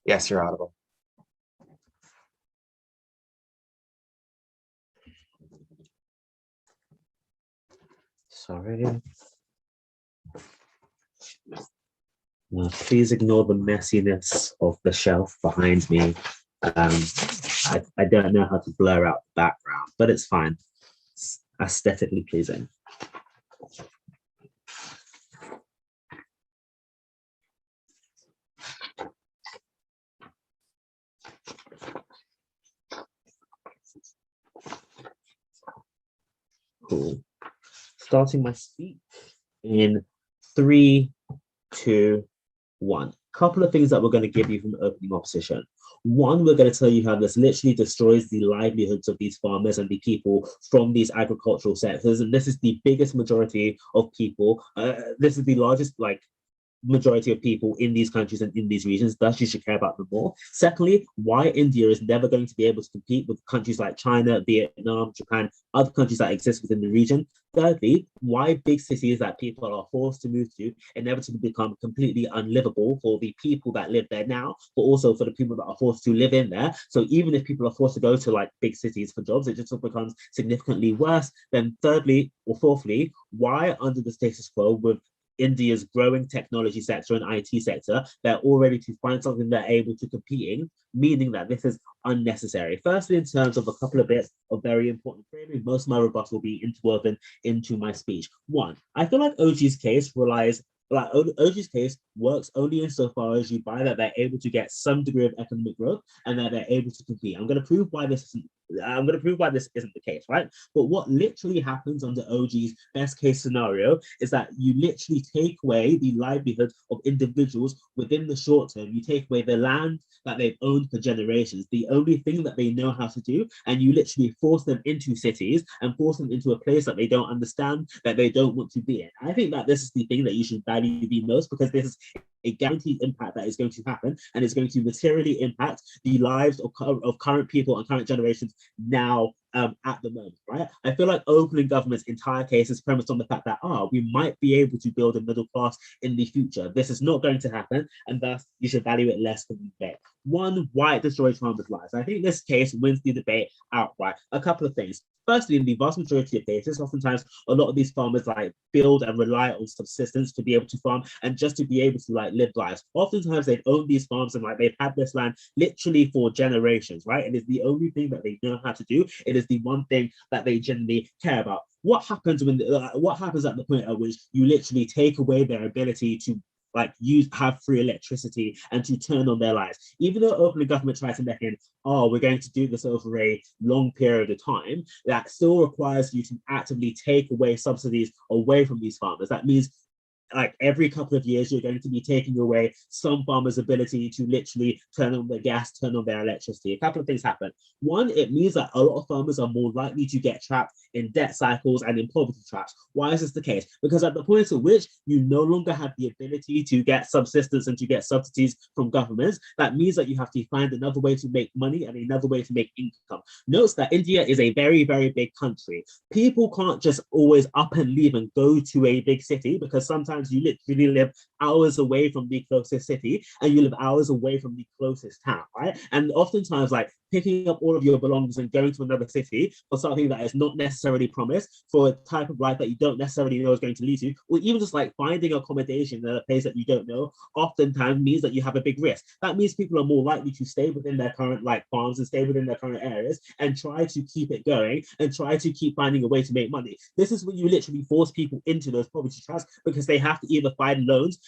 Yes, you're audible. Sorry. Please ignore the messiness of the shelf behind me. I don't know how to blur out the background, but it's fine. It's aesthetically pleasing. Cool. Starting my speech in 3, 2, 1. Couple of things that we're going to give you from the opening opposition. One, we're going to tell you how this literally destroys the livelihoods of these farmers and the people from these agricultural sectors. And this is the biggest majority of people. This is the largest, majority of people in these countries and in these regions, thus you should care about them more. Secondly, why India is never going to be able to compete with countries like China, Vietnam, Japan, other countries that exist within the region. Thirdly, why big cities that people are forced to move to inevitably become completely unlivable for the people that live there now, but also for the people that are forced to live in there. So even if people are forced to go to big cities for jobs, it just becomes significantly worse. Then thirdly or fourthly, why under the status quo with India's growing technology sector and IT sector, they're all ready to find something they're able to compete in, meaning that this is unnecessary. Firstly, in terms of a couple of bits of very important framing, most of my rebuttal will be interwoven into my speech. One, I feel like OG's case OG's case works only insofar as you buy that they're able to get some degree of economic growth and that they're able to compete. I'm going to prove why this isn't the case, right? But what literally happens under OG's best case scenario is that you literally take away the livelihood of individuals within the short term. You take away the land that they've owned for generations, the only thing that they know how to do, and you literally force them into cities and force them into a place that they don't understand, that they don't want to be in. I think that this is the thing that you should value the most, because this is a guaranteed impact that is going to happen, and it's going to materially impact the lives of current people and current generations now at the moment, right? I feel like opening government's entire case is premised on the fact that, we might be able to build a middle class in the future. This is not going to happen, and thus you should value it less for the debate. One, why it destroys farmers' lives. I think this case wins the debate outright. A couple of things. Firstly, in the vast majority of cases, oftentimes a lot of these farmers build and rely on subsistence to be able to farm and just to be able to live lives. Oftentimes they've owned these farms and they've had this land literally for generations, right? And it's the only thing that they know how to do. It is the one thing that they generally care about. What happens at the point at which you literally take away their ability to have free electricity and to turn on their lights? Even though openly government tries to make in, we're going to do this over a long period of time, that still requires you to actively take away subsidies away from these farmers. That means every couple of years, you're going to be taking away some farmers' ability to literally turn on their gas, turn on their electricity. A couple of things happen. One, it means that a lot of farmers are more likely to get trapped in debt cycles and in poverty traps. Why is this the case? Because at the point at which you no longer have the ability to get subsistence and to get subsidies from governments, that means that you have to find another way to make money and another way to make income. Notice that India is a very, very big country. People can't just always up and leave and go to a big city, because sometimes you literally live hours away from the closest city and you live hours away from the closest town, right? And oftentimes picking up all of your belongings and going to another city for something that is not necessarily promised, for a type of life that you don't necessarily know is going to lead to, or even just finding accommodation in a place that you don't know, oftentimes means that you have a big risk. That means people are more likely to stay within their current farms and stay within their current areas and try to keep it going and try to keep finding a way to make money. This is when you literally force people into those poverty traps, because they have to either find loans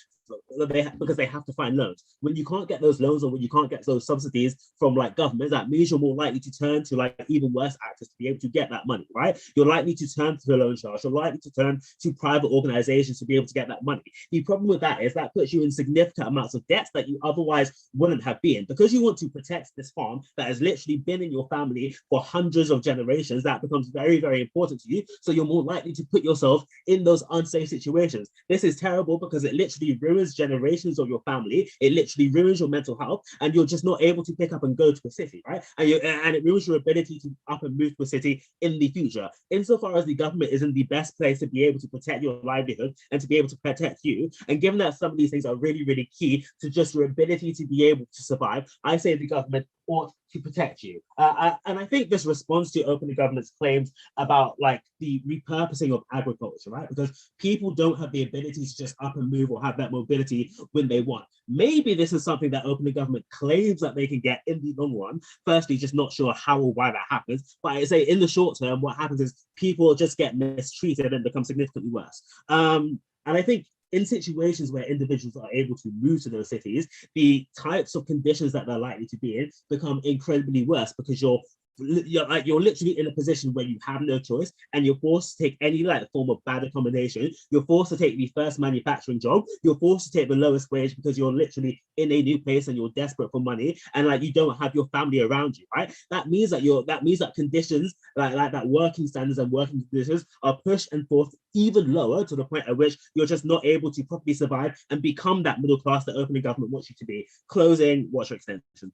because they have to find loans. When you can't get those loans, or when you can't get those subsidies from governments, that means you're more likely to turn to even worse actors to be able to get that money, right? You're likely to turn to the loan sharks. You're likely to turn to private organizations to be able to get that money. The problem with that is that puts you in significant amounts of debts that you otherwise wouldn't have been. Because you want to protect this farm that has literally been in your family for hundreds of generations, that becomes very, very important to you. So you're more likely to put yourself in those unsafe situations. This is terrible because it literally ruins ruins generations of your family. It literally ruins your mental health, and you're just not able to pick up and go to a city, right? And it ruins your ability to up and move to a city in the future. Insofar as the government is in the best place to be able to protect your livelihood and to be able to protect you, and given that some of these things are really, really key to just your ability to be able to survive, I say the government ought to protect you. And I think this responds to open government's claims about like the repurposing of agriculture, right? Because people don't have the ability to just up and move or have that mobility when they want. Maybe this is something that open government claims that they can get in the long run. Firstly, just not sure how or why that happens. But I say in the short term, what happens is people just get mistreated and become significantly worse. And I think in situations where individuals are able to move to those cities, the types of conditions that they're likely to be in become incredibly worse because you're literally in a position where you have no choice and you're forced to take any like form of bad accommodation. You're forced to take the first manufacturing job. You're forced to take the lowest wage because you're literally in a new place and you're desperate for money and like you don't have your family around you, right? That means that conditions like that working standards and working conditions are pushed and forced even lower to the point at which you're just not able to properly survive and become that middle class that opening government wants you to be. Closing, what's your extension?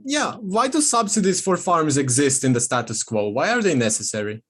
Yeah, why do subsidies for farms exist in the status quo? Why are they necessary?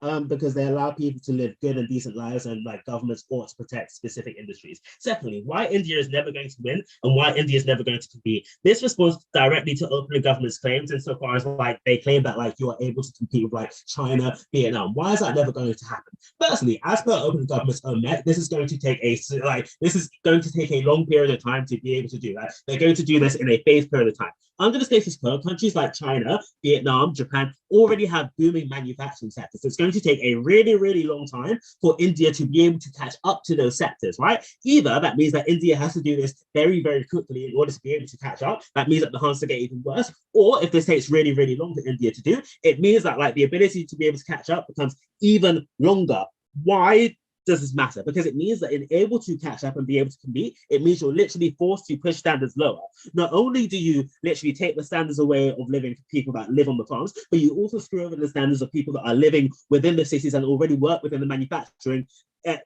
Because they allow people to live good and decent lives, and like governments ought to protect specific industries. Secondly, why India is never going to win and why India is never going to compete. This responds directly to opening government's claims insofar as like they claim that like you are able to compete with like China, Vietnam. Why is that never going to happen? Firstly, as per opening government's own net, this is going to take a long period of time to be able to do that. They're going to do this in a phased period of time. Under the status quo, countries like China, Vietnam, Japan already have booming manufacturing sectors. So it's going to take a really, really long time for India to be able to catch up to those sectors, right? Either that means that India has to do this very, very quickly in order to be able to catch up. That means that the harms will get even worse. Or if this takes really, really long for India to do, it means that like the ability to be able to catch up becomes even longer. Why does this matter? Because it means that in able to catch up and be able to compete, it means you're literally forced to push standards lower. Not only do you literally take the standards away of living for people that live on the farms, but you also screw over the standards of people that are living within the cities and already work within the manufacturing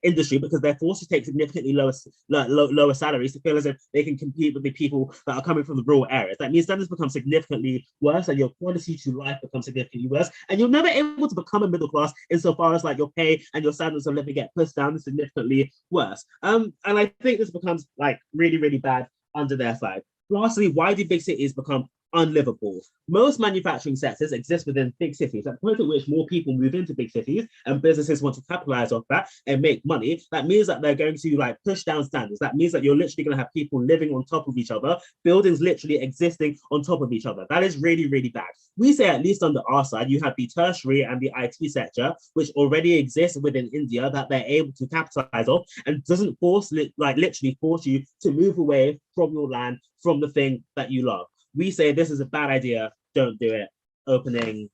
industry because they're forced to take significantly lower salaries to feel as if they can compete with the people that are coming from the rural areas. That means standards become significantly worse and your quality to life becomes significantly worse, and you're never able to become a middle class insofar as like your pay and your standards of living get pushed down significantly worse. And I think this becomes like really, really bad under their side. Lastly, why do big cities become unlivable? Most manufacturing sectors exist within big cities. At the point at which more people move into big cities and businesses want to capitalize off that and make money, that means that they're going to like push down standards. That means that you're literally going to have people living on top of each other, buildings literally existing on top of each other. That is really, really bad. We say, at least on our side, you have the tertiary and the IT sector, which already exists within India that they're able to capitalize off and doesn't literally force you to move away from your land, from the thing that you love. We say this is a bad idea, don't do it. Opening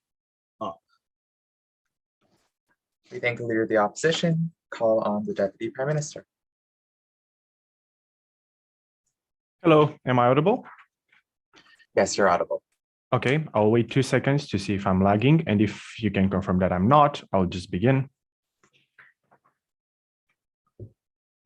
up. We thank the Leader of the Opposition. Call on the Deputy Prime Minister. Hello, am I audible? Yes, you're audible. Okay, I'll wait 2 seconds to see if I'm lagging, and if you can confirm that I'm not, I'll just begin.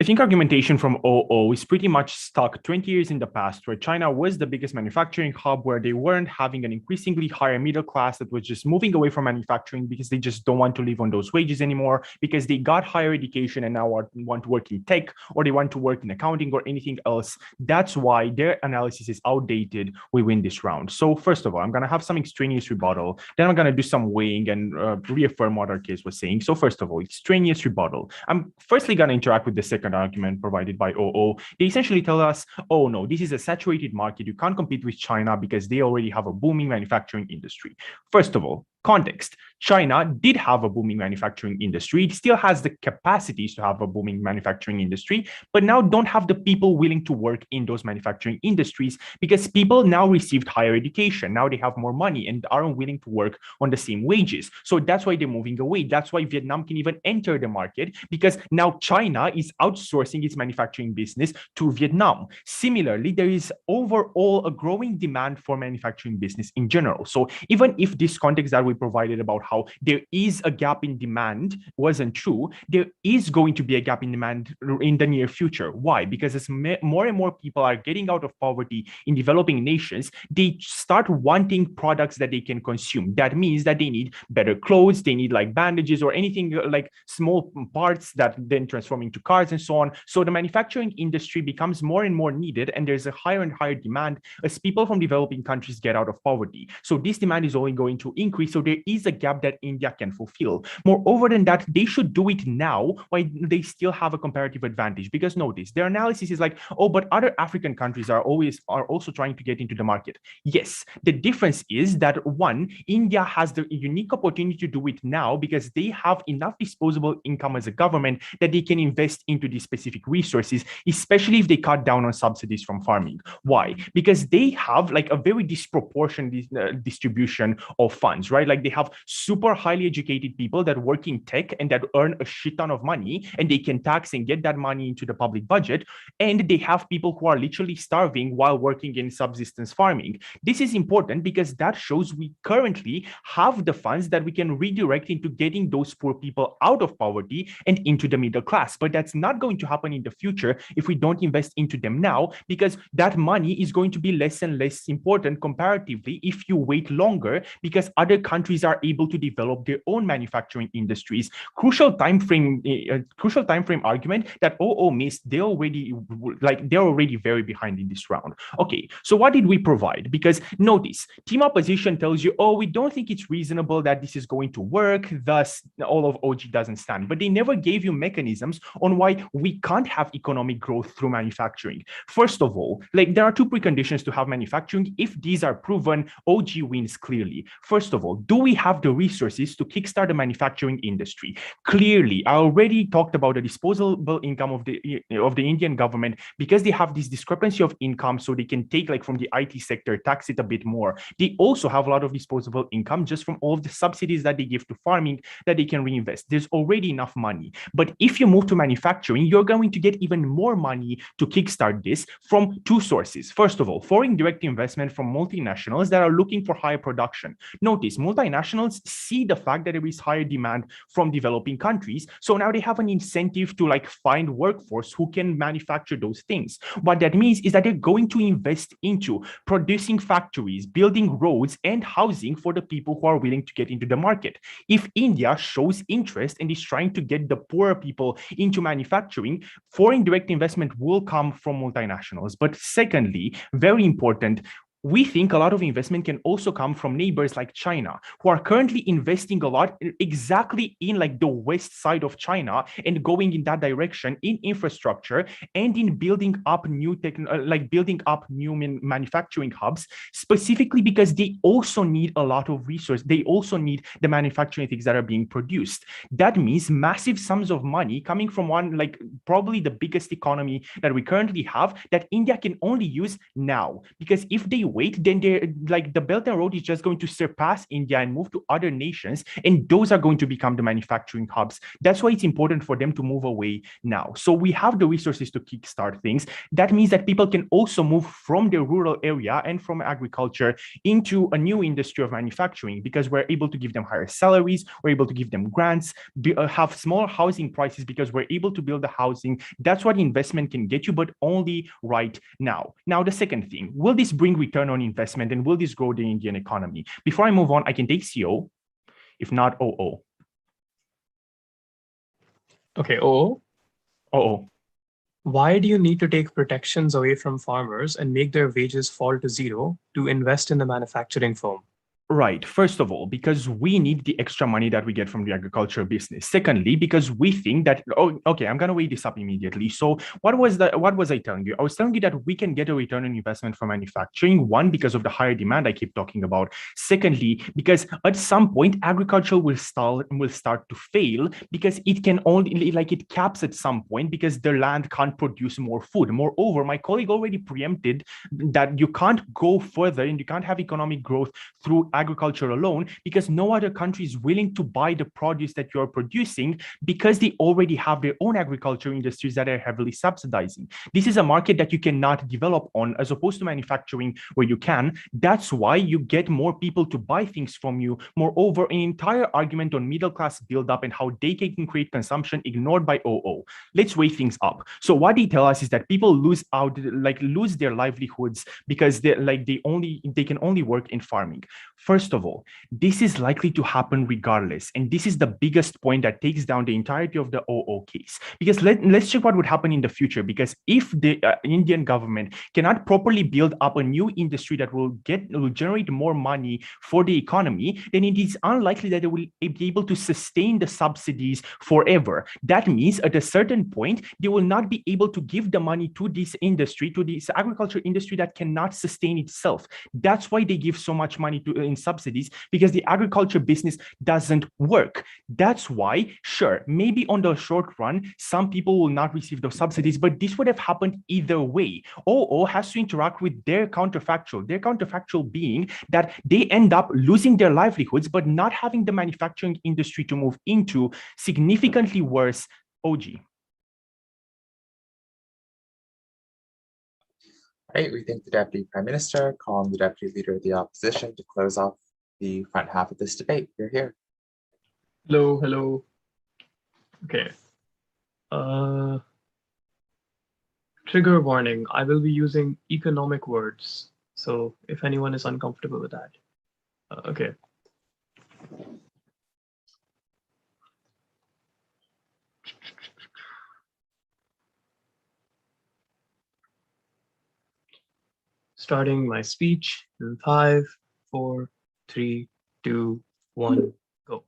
I think argumentation from OO is pretty much stuck 20 years in the past, where China was the biggest manufacturing hub, where they weren't having an increasingly higher middle class that was just moving away from manufacturing because they just don't want to live on those wages anymore, because they got higher education and now want to work in tech, or they want to work in accounting or anything else. That's why their analysis is outdated. We win this round. So first of all, I'm going to have some extraneous rebuttal. Then I'm going to do some weighing and reaffirm what our case was saying. So first of all, extraneous rebuttal. I'm firstly going to interact with the second argument provided by OO. They essentially tell us, oh no, this is a saturated market. You can't compete with China because they already have a booming manufacturing industry. First of all, context. China did have a booming manufacturing industry. It still has the capacities to have a booming manufacturing industry, but now don't have the people willing to work in those manufacturing industries because people now received higher education. Now they have more money and aren't willing to work on the same wages. So that's why they're moving away. That's why Vietnam can even enter the market, because now China is outsourcing its manufacturing business to Vietnam. Similarly, there is overall a growing demand for manufacturing business in general. So even if this context that we we provided about how there is a gap in demand wasn't true, there is going to be a gap in demand in the near future. Why? Because as more and more people are getting out of poverty in developing nations, they start wanting products that they can consume. That means that they need better clothes, they need like bandages or anything like small parts that then transform into cars and so on. So the manufacturing industry becomes more and more needed, and there's a higher and higher demand as people from developing countries get out of poverty. So this demand is only going to increase. So there is a gap that India can fulfill. Moreover than that, they should do it now while they still have a comparative advantage. Because notice, their analysis is like, oh, but other African countries are also trying to get into the market. Yes, the difference is that one, India has the unique opportunity to do it now because they have enough disposable income as a government that they can invest into these specific resources, especially if they cut down on subsidies from farming. Why? Because they have like a very disproportionate distribution of funds, right? Like they have super highly educated people that work in tech and that earn a shit ton of money, and they can tax and get that money into the public budget. And they have people who are literally starving while working in subsistence farming. This is important because that shows we currently have the funds that we can redirect into getting those poor people out of poverty and into the middle class. But that's not going to happen in the future if we don't invest into them now, because that money is going to be less and less important comparatively if you wait longer, because other countries are able to develop their own manufacturing industries. Crucial time frame argument that missed. They're already very behind in this round. Okay, so what did we provide? Because notice, team opposition tells you, we don't think it's reasonable that this is going to work, thus all of OG doesn't stand. But they never gave you mechanisms on why we can't have economic growth through manufacturing. First of all, like there are two preconditions to have manufacturing. If these are proven, OG wins clearly. First of all, do we have the resources to kickstart the manufacturing industry? Clearly, I already talked about the disposable income of the Indian government, because they have this discrepancy of income, so they can take like from the IT sector, tax it a bit more. They also have a lot of disposable income just from all of the subsidies that they give to farming that they can reinvest. There's already enough money. But if you move to manufacturing, you're going to get even more money to kickstart this from two sources. First of all, foreign direct investment from multinationals that are looking for higher production. Notice, multinationals see the fact that there is higher demand from developing countries, so now they have an incentive to like find workforce who can manufacture those things. What that means is that they're going to invest into producing factories, building roads, and housing for the people who are willing to get into the market. If India shows interest and is trying to get the poorer people into manufacturing, foreign direct investment will come from multinationals. But secondly, very important, we think a lot of investment can also come from neighbors like China, who are currently investing a lot exactly in like the west side of China and going in that direction in infrastructure and in building up new manufacturing hubs, specifically because they also need a lot of resources. They also need the manufacturing things that are being produced. That means massive sums of money coming from one, like probably the biggest economy that we currently have, that India can only use now. Because if they wait, then they're like the Belt and Road is just going to surpass India and move to other nations, and those are going to become the manufacturing hubs. That's why it's important for them to move away now. So we have the resources to kickstart things. That means that people can also move from their rural area and from agriculture into a new industry of manufacturing, because we're able to give them higher salaries, we're able to give them grants, have smaller housing prices because we're able to build the housing. That's what investment can get you, but only right now. Now, the second thing, will this bring return on investment, and will this grow the Indian economy? Before I move on, I can take CO, if not OO. Okay, OO. OO. Why do you need to take protections away from farmers and make their wages fall to zero to invest in the manufacturing firm? Right. First of all, because we need the extra money that we get from the agriculture business. Secondly, because we think that, okay, I'm going to weigh this up immediately. So what was I telling you? I was telling you that we can get a return on investment from manufacturing. One, because of the higher demand I keep talking about. Secondly, because at some point, agriculture will start to fail, because it can only, like it caps at some point because the land can't produce more food. Moreover, my colleague already preempted that you can't go further and you can't have economic growth through agriculture alone because no other country is willing to buy the produce that you're producing because they already have their own agriculture industries that are heavily subsidizing. This is a market that you cannot develop on as opposed to manufacturing where you can. That's why you get more people to buy things from you. Moreover, an entire argument on middle class buildup and how they can create consumption ignored by OO. Let's weigh things up. So what they tell us is that people lose their livelihoods because they can only work in farming. First of all, this is likely to happen regardless. And this is the biggest point that takes down the entirety of the OO case. Because let's check what would happen in the future. Because if the Indian government cannot properly build up a new industry that will generate more money for the economy, then it is unlikely that it will be able to sustain the subsidies forever. That means at a certain point, they will not be able to give the money to this industry, to this agriculture industry that cannot sustain itself. That's why they give so much money in subsidies, because the agriculture business doesn't work. That's why, sure, maybe on the short run, some people will not receive those subsidies, but this would have happened either way. OO has to interact with their counterfactual being that they end up losing their livelihoods, but not having the manufacturing industry to move into. Significantly worse. OG. Right, we thank the Deputy Prime Minister, call on the Deputy Leader of the Opposition to close off the front half of this debate. You're here. Hello. Okay. Trigger warning. I will be using economic words. So if anyone is uncomfortable with that. Okay. Starting my speech in 5, 4, 3, 2, 1, go.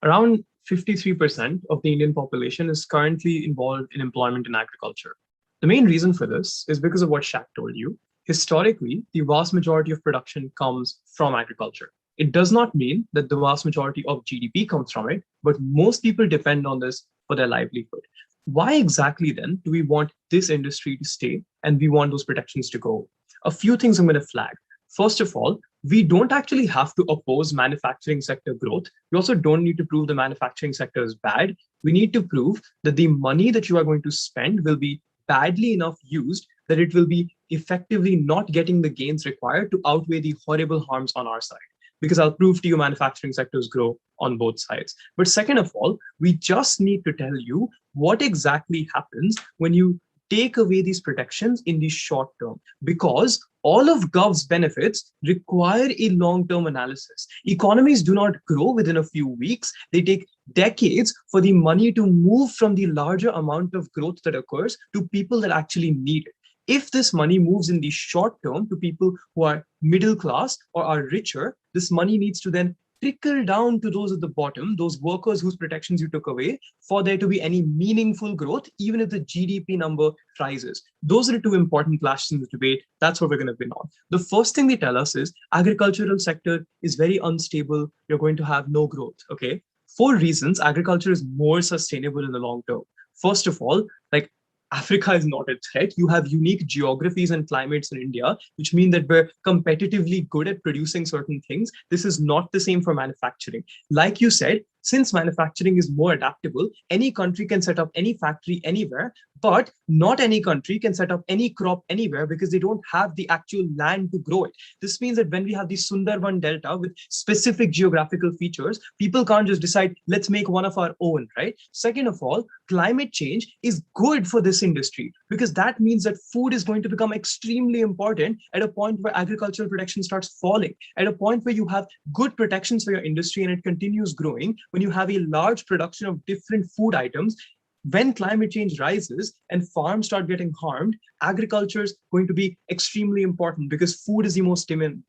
Around 53% of the Indian population is currently involved in employment in agriculture. The main reason for this is because of what Shaq told you. Historically, the vast majority of production comes from agriculture. It does not mean that the vast majority of GDP comes from it, but most people depend on this for their livelihood. Why exactly then do we want this industry to stay and we want those protections to go? A few things I'm going to flag. First of all, we don't actually have to oppose manufacturing sector growth. We also don't need to prove the manufacturing sector is bad. We need to prove that the money that you are going to spend will be badly enough used that it will be effectively not getting the gains required to outweigh the horrible harms on our side. Because I'll prove to you manufacturing sectors grow on both sides. But second of all, we just need to tell you what exactly happens when you take away these protections in the short term, because all of Gov's benefits require a long-term analysis. Economies do not grow within a few weeks. They take decades for the money to move from the larger amount of growth that occurs to people that actually need it. If this money moves in the short term to people who are middle class or are richer, this money needs to then trickle down to those at the bottom, those workers whose protections you took away, for there to be any meaningful growth, even if the GDP number rises. Those are the two important clashes in the debate. That's what we're going to win on. The first thing they tell us is agricultural sector is very unstable. You're going to have no growth. Okay. 4 reasons agriculture is more sustainable in the long term. First of all, like, Africa is not a threat. You have unique geographies and climates in India, which mean that we're competitively good at producing certain things. This is not the same for manufacturing. Like you said, since manufacturing is more adaptable, any country can set up any factory anywhere, but not any country can set up any crop anywhere because they don't have the actual land to grow it. This means that when we have the Sundarban Delta with specific geographical features, people can't just decide, let's make one of our own, right? Second of all, climate change is good for this industry because that means that food is going to become extremely important at a point where agricultural production starts falling, at a point where you have good protections for your industry and it continues growing. When you have a large production of different food items, when climate change rises and farms start getting harmed, agriculture is going to be extremely important because food is the most demand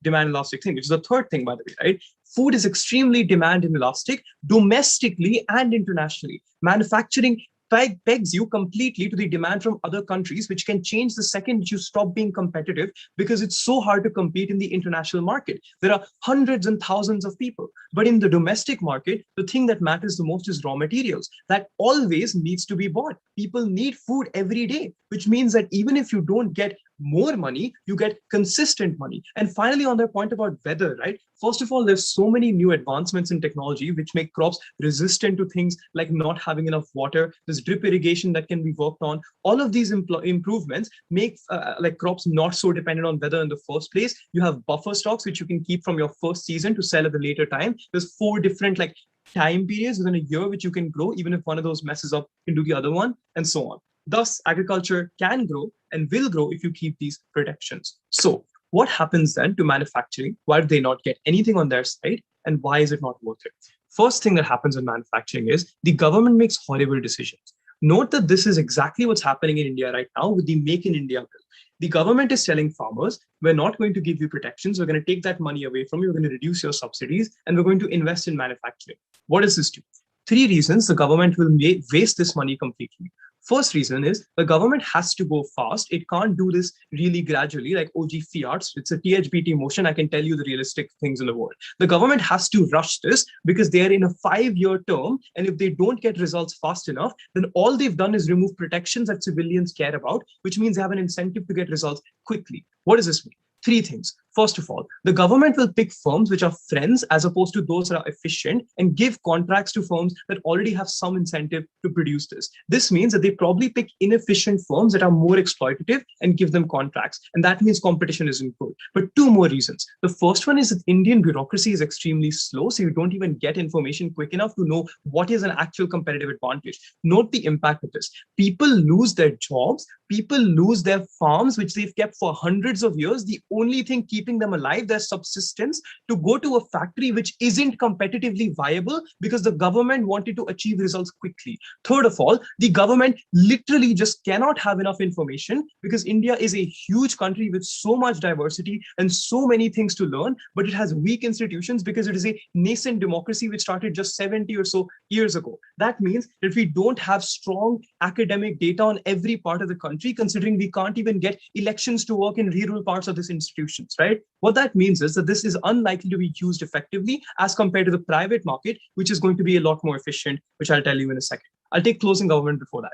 elastic thing, which is the third thing, by the way, right? Food is extremely demand inelastic domestically and internationally. Manufacturing pegs you completely to the demand from other countries, which can change the second you stop being competitive because it's so hard to compete in the international market. There are hundreds and thousands of people, but in the domestic market, the thing that matters the most is raw materials. That always needs to be bought. People need food every day, which means that even if you don't get more money, you get consistent money. And finally, on their point about weather, right? First of all, there's so many new advancements in technology which make crops resistant to things like not having enough water. There's drip irrigation that can be worked on. All of these improvements make like crops not so dependent on weather in the first place. You have buffer stocks which you can keep from your first season to sell at the later time. There's 4 different like time periods within a year which you can grow, even if one of those messes up, you can do the other one, and so on. Thus, agriculture can grow and will grow if you keep these protections. So what happens then to manufacturing? Why do they not get anything on their side? And why is it not worth it? First thing that happens in manufacturing is the government makes horrible decisions. Note that this is exactly what's happening in India right now with the Make in India bill. The government is telling farmers, we're not going to give you protections. We're going to take that money away from you. We're going to reduce your subsidies, and we're going to invest in manufacturing. What does this do? 3 reasons the government will waste this money completely. First reason is the government has to go fast. It can't do this really gradually like OG Fiat's. It's a THBT motion. I can tell you the realistic things in the world. The government has to rush this because they're in a 5-year term. And if they don't get results fast enough, then all they've done is remove protections that civilians care about, which means they have an incentive to get results quickly. What does this mean? 3 things. First of all, the government will pick firms which are friends as opposed to those that are efficient and give contracts to firms that already have some incentive to produce this. This means that they probably pick inefficient firms that are more exploitative and give them contracts. And that means competition isn't good. But 2 more reasons. The first one is that Indian bureaucracy is extremely slow, so you don't even get information quick enough to know what is an actual competitive advantage. Note the impact of this. People lose their jobs. People lose their farms, which they've kept for hundreds of years. The only thing keeping them alive, their subsistence, to go to a factory which isn't competitively viable because the government wanted to achieve results quickly. Third of all, the government literally just cannot have enough information because India is a huge country with so much diversity and so many things to learn, but it has weak institutions because it is a nascent democracy which started just 70 or so years ago. That means that if we don't have strong academic data on every part of the country, considering we can't even get elections to work in rural parts of these institutions, right? What that means is that this is unlikely to be used effectively as compared to the private market, which is going to be a lot more efficient, which I'll tell you in a second. I'll take closing government before that.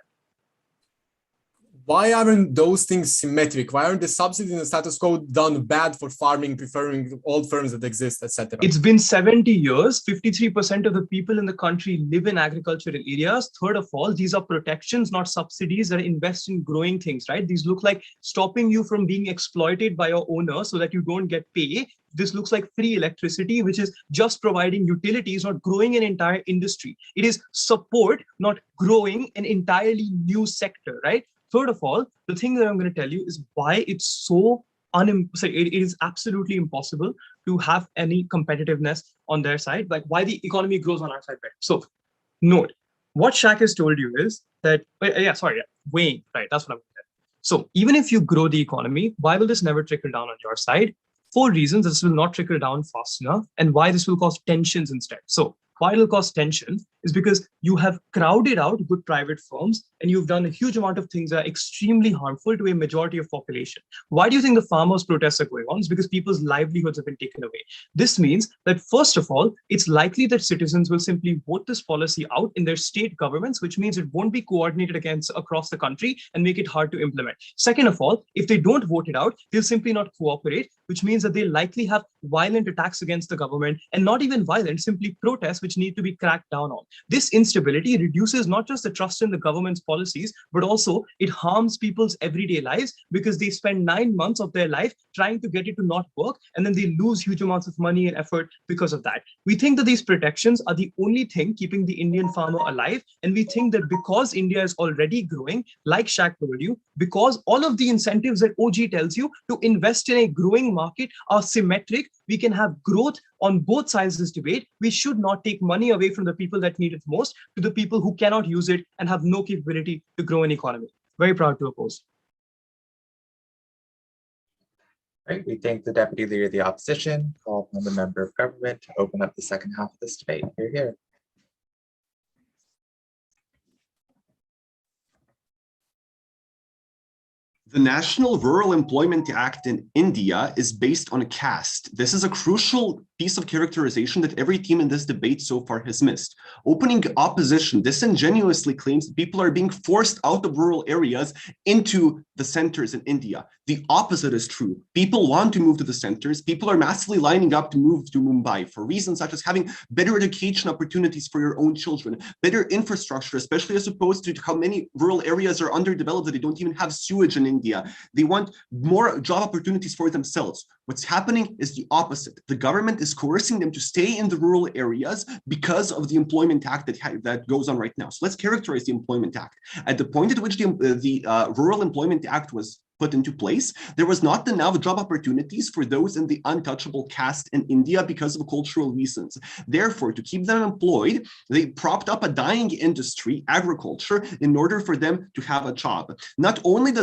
Why aren't those things symmetric? Why aren't the subsidies in the status quo done bad for farming, preferring old firms that exist, etc.? It's been 70 years. 53% of the people in the country live in agricultural areas. Third of all, these are protections, not subsidies that invest in growing things, right? These look like stopping you from being exploited by your owner so that you don't get pay. This looks like free electricity, which is just providing utilities, not growing an entire industry. It is support, not growing an entirely new sector, right? Third of all, the thing that I'm going to tell you is why it's so it is absolutely impossible to have any competitiveness on their side, like why the economy grows on our side better. So note, what Shaq has told you is that, weighing, right? That's what I'm going to tell you. So even if you grow the economy, why will this never trickle down on your side? 4 reasons this will not trickle down fast enough and why this will cause tensions instead. So why it will cause tension is because you have crowded out good private firms and you've done a huge amount of things that are extremely harmful to a majority of population. Why do you think the farmers' protests are going on? It's because people's livelihoods have been taken away. This means that, first of all, it's likely that citizens will simply vote this policy out in their state governments, which means it won't be coordinated across the country and make it hard to implement. Second of all, if they don't vote it out, they'll simply not cooperate, which means that they'll likely have violent attacks against the government, and not even violent, simply protests which need to be cracked down on. This instability reduces not just the trust in the government's policies, but also it harms people's everyday lives because they spend 9 months of their life trying to get it to not work, and then they lose huge amounts of money and effort because of that. We think that these protections are the only thing keeping the Indian farmer alive, and we think that because India is already growing, like Shaq told you, because all of the incentives that OG tells you to invest in a growing market are symmetric, we can have growth on both sides of this debate. We should not take money away from the people that need it most to the people who cannot use it and have no capability to grow an economy. Very proud to oppose. Right, we thank the Deputy Leader of the Opposition, call upon the Member of Government to open up the second half of this debate. Hear, hear. The National Rural Employment Act in India is based on caste. This is a crucial piece of characterization that every team in this debate so far has missed. Opening opposition disingenuously claims that people are being forced out of rural areas into the centers in India. The opposite is true. People want to move to the centers. People are massively lining up to move to Mumbai for reasons such as having better education opportunities for your own children, better infrastructure, especially as opposed to how many rural areas are underdeveloped that they don't even have sewage in India. They want more job opportunities for themselves. What's happening is the opposite. The government is coercing them to stay in the rural areas because of the Employment Act that goes on right now. So let's characterize the Employment Act. At the point at which the Rural Employment Act was put into place, there was not enough job opportunities for those in the untouchable caste in India because of cultural reasons. Therefore, to keep them employed, they propped up a dying industry, agriculture, in order for them to have a job. Not only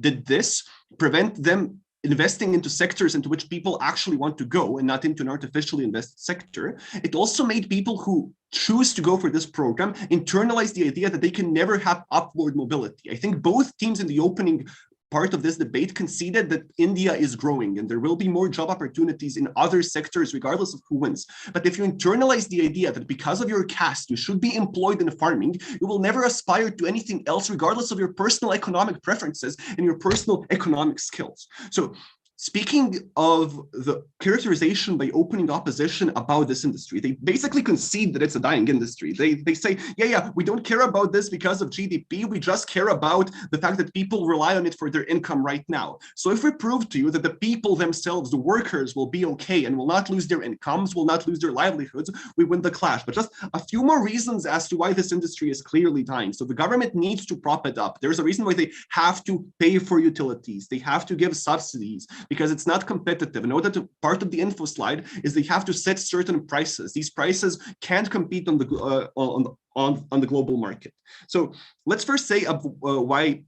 did this prevent them investing into sectors into which people actually want to go and not into an artificially invested sector, it also made people who choose to go for this program internalize the idea that they can never have upward mobility. I think both teams in the opening part of this debate conceded that India is growing and there will be more job opportunities in other sectors regardless of who wins. But if you internalize the idea that because of your caste, you should be employed in farming, you will never aspire to anything else regardless of your personal economic preferences and your personal economic skills. So speaking of the characterization by opening opposition about this industry, they basically concede that it's a dying industry. They say, yeah, we don't care about this because of GDP. We just care about the fact that people rely on it for their income right now. So if we prove to you that the people themselves, the workers, will be okay and will not lose their incomes, will not lose their livelihoods, we win the clash. But just a few more reasons as to why this industry is clearly dying. So the government needs to prop it up. There's a reason why they have to pay for utilities. They have to give subsidies, because it's not competitive. Note that part of the info slide is they have to set certain prices. These prices can't compete on the global market. So let's first say why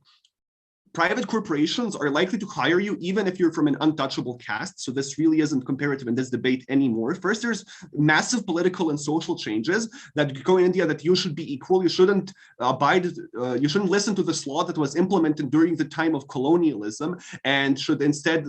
private corporations are likely to hire you even if you're from an untouchable caste. So this really isn't comparative in this debate anymore. First, there's massive political and social changes that go in India that you should be equal. You shouldn't you shouldn't listen to this law that was implemented during the time of colonialism and should instead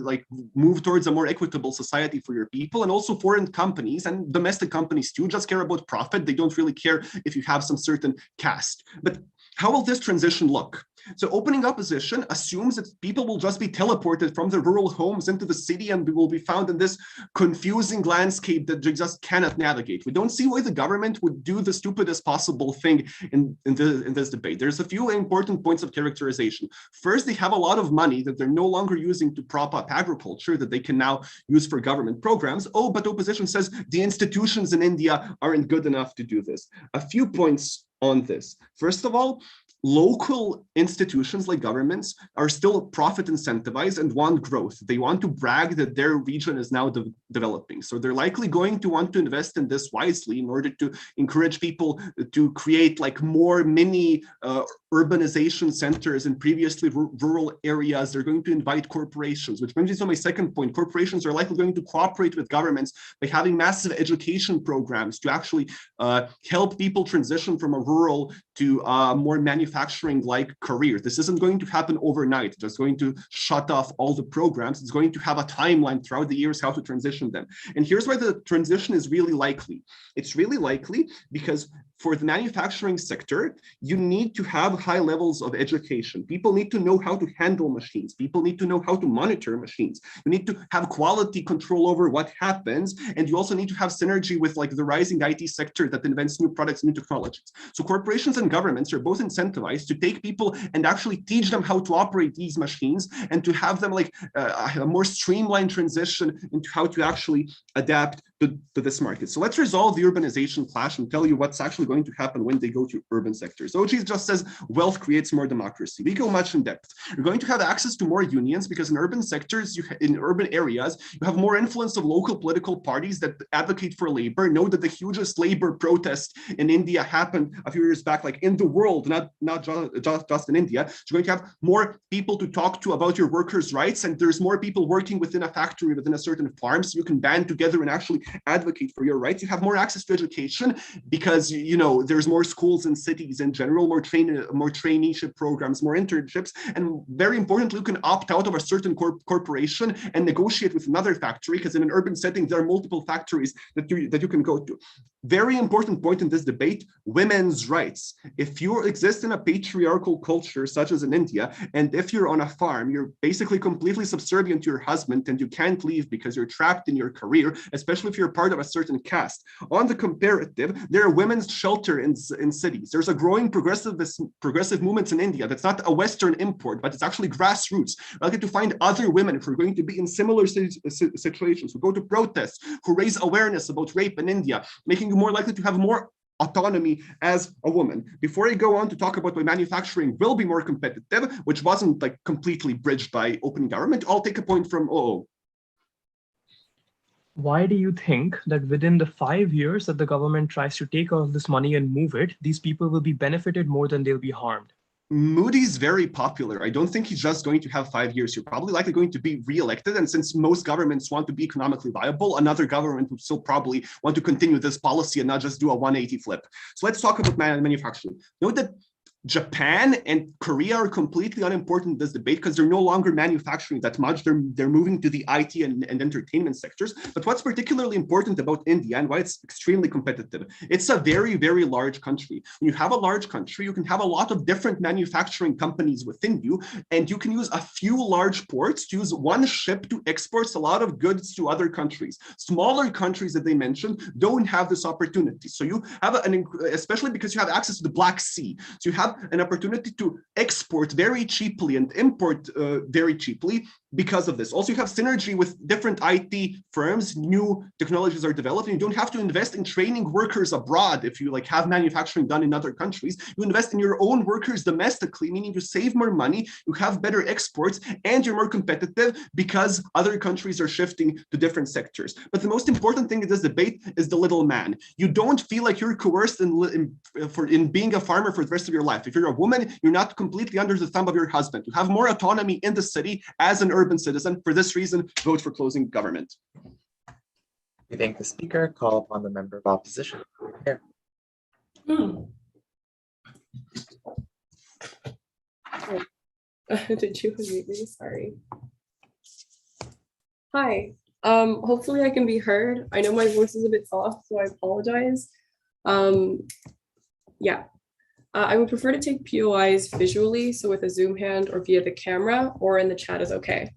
move towards a more equitable society for your people. And also foreign companies and domestic companies too just care about profit. They don't really care if you have some certain caste. But how will this transition look? So opening opposition assumes that people will just be teleported from their rural homes into the city and will be found in this confusing landscape that they just cannot navigate. We don't see why the government would do the stupidest possible thing in this debate. There's a few important points of characterization. First, they have a lot of money that they're no longer using to prop up agriculture that they can now use for government programs. Oh, but opposition says the institutions in India aren't good enough to do this. A few points on this. First of all, local institutions like governments are still profit incentivized and want growth. They want to brag that their region is now developing. So they're likely going to want to invest in this wisely in order to encourage people to create more mini urbanization centers in previously rural areas. They're going to invite corporations, which brings me to my second point. Corporations are likely going to cooperate with governments by having massive education programs to actually help people transition from a rural to more manufacturing-like career. This isn't going to happen overnight. It's going to shut off all the programs. It's going to have a timeline throughout the years how to transition them. And here's why the transition is really likely. It's really likely because for the manufacturing sector, you need to have high levels of education. People need to know how to handle machines. People need to know how to monitor machines. You need to have quality control over what happens. And you also need to have synergy with the rising IT sector that invents new products, new technologies. So corporations and governments are both incentivized to take people and actually teach them how to operate these machines and to have them a more streamlined transition into how to actually adapt to this market. So let's resolve the urbanization clash and tell you what's actually going to happen when they go to urban sectors. OG just says wealth creates more democracy. We go much in depth. You're going to have access to more unions because in urban sectors, in urban areas, you have more influence of local political parties that advocate for labor. Know that the hugest labor protest in India happened a few years back, in the world, not just in India. So you're going to have more people to talk to about your workers' rights, and there's more people working within a factory, within a certain farm, so you can band together and actually advocate for your rights. You have more access to education because you there's more schools in cities in general, more traineeship programs, more internships, and very importantly, you can opt out of a certain corporation and negotiate with another factory, because in an urban setting, there are multiple factories that you can go to. Very important point in this debate, women's rights. If you exist in a patriarchal culture, such as in India, and if you're on a farm, you're basically completely subservient to your husband and you can't leave because you're trapped in your career, especially if you're part of a certain caste. On the comparative, there are women's shelter in cities. There's a growing progressive movement in India that's not a Western import, but it's actually grassroots. I like to find other women who are going to be in similar situations, who go to protests, who raise awareness about rape in India, making you more likely to have more autonomy as a woman. Before I go on to talk about why manufacturing will be more competitive, which wasn't like completely bridged by open government, I'll take a point from OO. Why do you think that within the 5 years that the government tries to take all this money and move it, these people will be benefited more than they'll be harmed? Moody's very popular. I don't think he's just going to have 5 years. You're probably likely going to be re-elected. And since most governments want to be economically viable, another government would still probably want to continue this policy and not just do a 180 flip. So let's talk about manufacturing. Note that Japan and Korea are completely unimportant in this debate because they're no longer manufacturing that much. They're moving to the IT and entertainment sectors. But what's particularly important about India and why it's extremely competitive, it's a very, very large country. When you have a large country, you can have a lot of different manufacturing companies within you, and you can use a few large ports to use one ship to export a lot of goods to other countries. Smaller countries that they mentioned don't have this opportunity. So you have especially because you have access to the Black Sea. So you have an opportunity to export very cheaply and import very cheaply because of this. Also, you have synergy with different IT firms. New technologies are developed, and you don't have to invest in training workers abroad if you have manufacturing done in other countries. You invest in your own workers domestically, meaning you save more money, you have better exports, and you're more competitive because other countries are shifting to different sectors. But the most important thing in this debate is the little man. You don't feel like you're coerced in being a farmer for the rest of your life. If you're a woman, you're not completely under the thumb of your husband. You have more autonomy in the city as an urban citizen. For this reason, vote for closing government. We thank the speaker. Call upon the member of opposition. Here. Did you unmute me? Sorry. Hi. Hopefully I can be heard. I know my voice is a bit soft, so I apologize. Yeah. I would prefer to take POIs visually, so with a zoom hand or via the camera, or in the chat is okay.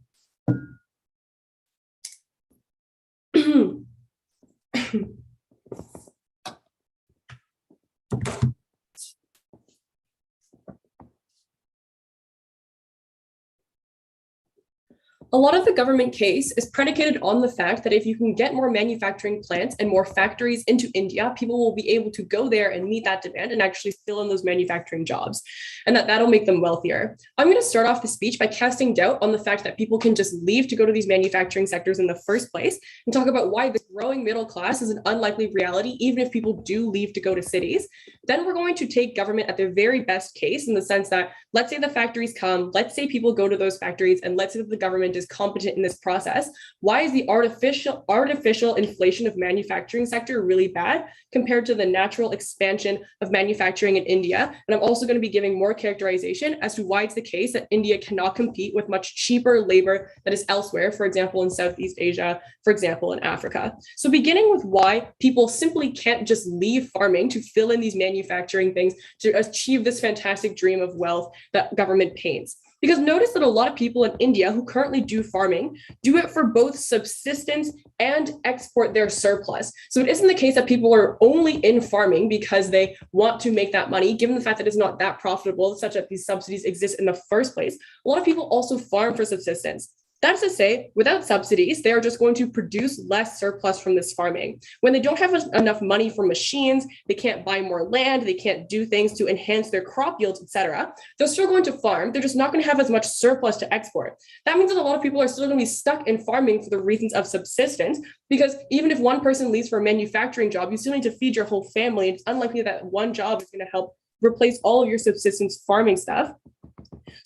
A lot of the government case is predicated on the fact that if you can get more manufacturing plants and more factories into India, people will be able to go there and meet that demand and actually fill in those manufacturing jobs, and that'll make them wealthier. I'm going to start off the speech by casting doubt on the fact that people can just leave to go to these manufacturing sectors in the first place, and talk about why the growing middle class is an unlikely reality, even if people do leave to go to cities. Then we're going to take government at their very best case, in the sense that, let's say the factories come, let's say people go to those factories, and let's say that the government is competent in this process. Why is the artificial inflation of manufacturing sector really bad compared to the natural expansion of manufacturing in India? And I'm also going to be giving more characterization as to why it's the case that India cannot compete with much cheaper labor that is elsewhere, for example, in Southeast Asia, for example, in Africa. So beginning with why people simply can't just leave farming to fill in these manufacturing things to achieve this fantastic dream of wealth that government paints. Because notice that a lot of people in India who currently do farming do it for both subsistence and export their surplus. So it isn't the case that people are only in farming because they want to make that money, given the fact that it's not that profitable, such that these subsidies exist in the first place. A lot of people also farm for subsistence. That's to say, without subsidies, they are just going to produce less surplus from this farming. When they don't have enough money for machines, they can't buy more land, they can't do things to enhance their crop yields, etc. They're still going to farm, they're just not going to have as much surplus to export. That means that a lot of people are still going to be stuck in farming for the reasons of subsistence, because even if one person leaves for a manufacturing job, you still need to feed your whole family. It's unlikely that one job is going to help replace all of your subsistence farming stuff.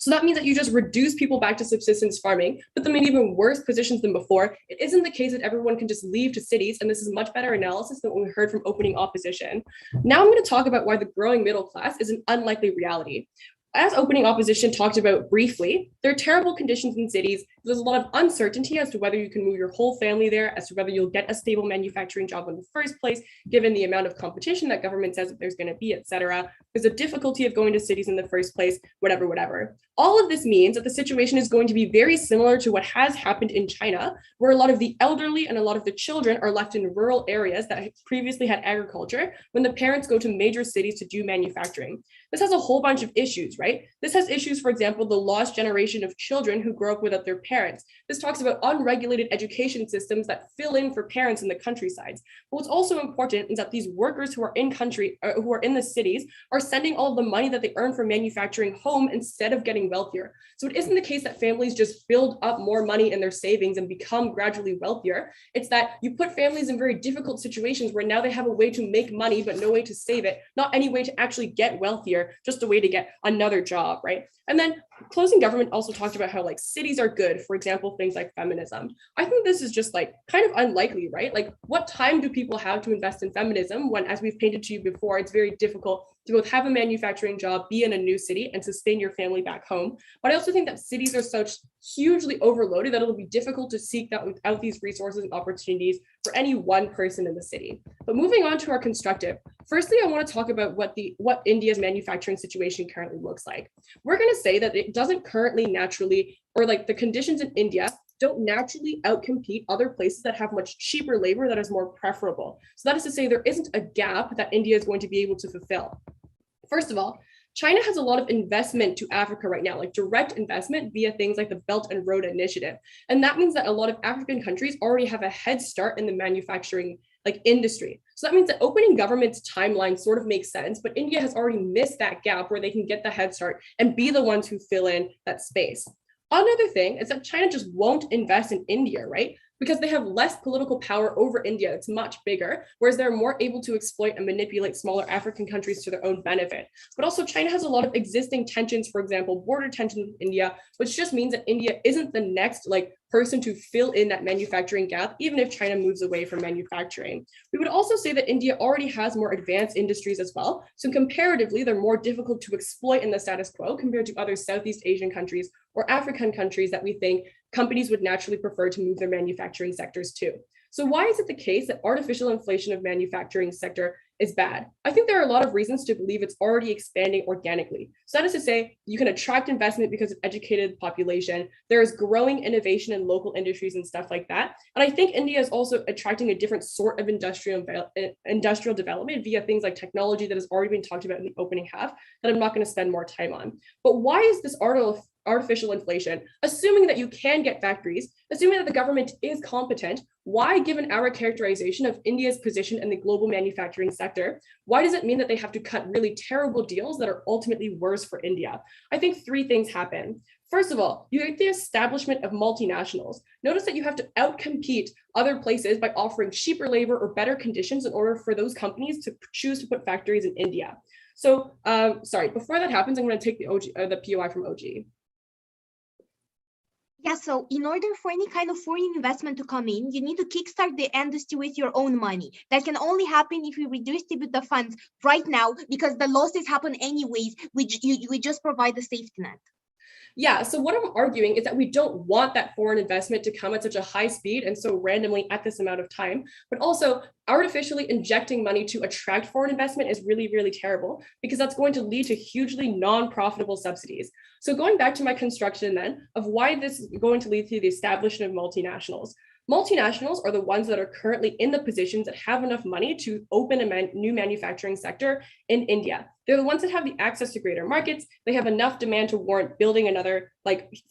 So that means that you just reduce people back to subsistence farming, put them in even worse positions than before. It isn't the case that everyone can just leave to cities, and this is much better analysis than what we heard from opening opposition. Now I'm going to talk about why the growing middle class is an unlikely reality. As opening opposition talked about briefly, there are terrible conditions in cities. There's a lot of uncertainty as to whether you can move your whole family there, as to whether you'll get a stable manufacturing job in the first place, given the amount of competition that government says that there's going to be, etc. There's a difficulty of going to cities in the first place, whatever. All of this means that the situation is going to be very similar to what has happened in China, where a lot of the elderly and a lot of the children are left in rural areas that previously had agriculture when the parents go to major cities to do manufacturing. This has a whole bunch of issues, right? This has issues, for example, the lost generation of children who grow up without their parents. This talks about unregulated education systems that fill in for parents in the countrysides. But what's also important is that these workers who are in the cities are sending all of the money that they earn from manufacturing home instead of getting wealthier. So it isn't the case that families just build up more money in their savings and become gradually wealthier. It's that you put families in very difficult situations where now they have a way to make money, but no way to save it, not any way to actually get wealthier, just a way to get another job, right? And then closing government also talked about how like cities are good, for example, things like feminism. I think this is just like kind of unlikely, right? Like what time do people have to invest in feminism when, as we've painted to you before, it's very difficult to both have a manufacturing job, be in a new city, and sustain your family back home. But I also think that cities are such hugely overloaded that it'll be difficult to seek out these resources and opportunities for any one person in the city. But moving on to our constructive, firstly, I want to talk about what India's manufacturing situation currently looks like. We're going to say that it doesn't currently naturally, or like the conditions in India don't naturally outcompete other places that have much cheaper labor that is more preferable. So that is to say there isn't a gap that India is going to be able to fulfill. First of all, China has a lot of investment to Africa right now, like direct investment via things like the Belt and Road Initiative. And that means that a lot of African countries already have a head start in the manufacturing industry. So that means that opening government's timeline sort of makes sense, but India has already missed that gap where they can get the head start and be the ones who fill in that space. Another thing is that China just won't invest in India, right? Because they have less political power over India. It's much bigger, whereas they're more able to exploit and manipulate smaller African countries to their own benefit. But also China has a lot of existing tensions, for example, border tensions with India, which just means that India isn't the next person to fill in that manufacturing gap, even if China moves away from manufacturing. We would also say that India already has more advanced industries as well. So comparatively, they're more difficult to exploit in the status quo compared to other Southeast Asian countries or African countries that we think companies would naturally prefer to move their manufacturing sectors to. So why is it the case that artificial inflation of manufacturing sector is bad? I think there are a lot of reasons to believe it's already expanding organically. So that is to say, you can attract investment because of educated population. There is growing innovation in local industries and stuff like that. And I think India is also attracting a different sort of industrial development via things like technology that has already been talked about in the opening half that I'm not going to spend more time on. But why is this artificial inflation, assuming that you can get factories, assuming that the government is competent, why, given our characterization of India's position in the global manufacturing sector, why does it mean that they have to cut really terrible deals that are ultimately worse for India? I think three things happen. First of all, you get the establishment of multinationals. Notice that you have to outcompete other places by offering cheaper labor or better conditions in order for those companies to choose to put factories in India. So, before that happens, I'm going to take the POI from OG. Yeah, so in order for any kind of foreign investment to come in, you need to kickstart the industry with your own money. That can only happen if you redistribute the funds right now, because the losses happen anyways, we just provide the safety net. Yeah, so what I'm arguing is that we don't want that foreign investment to come at such a high speed and so randomly at this amount of time, but also artificially injecting money to attract foreign investment is really, really terrible because that's going to lead to hugely non-profitable subsidies. So going back to my construction then of why this is going to lead to the establishment of multinationals. Multinationals are the ones that are currently in the positions that have enough money to open a new manufacturing sector in India. They're the ones that have the access to greater markets. They have enough demand to warrant building another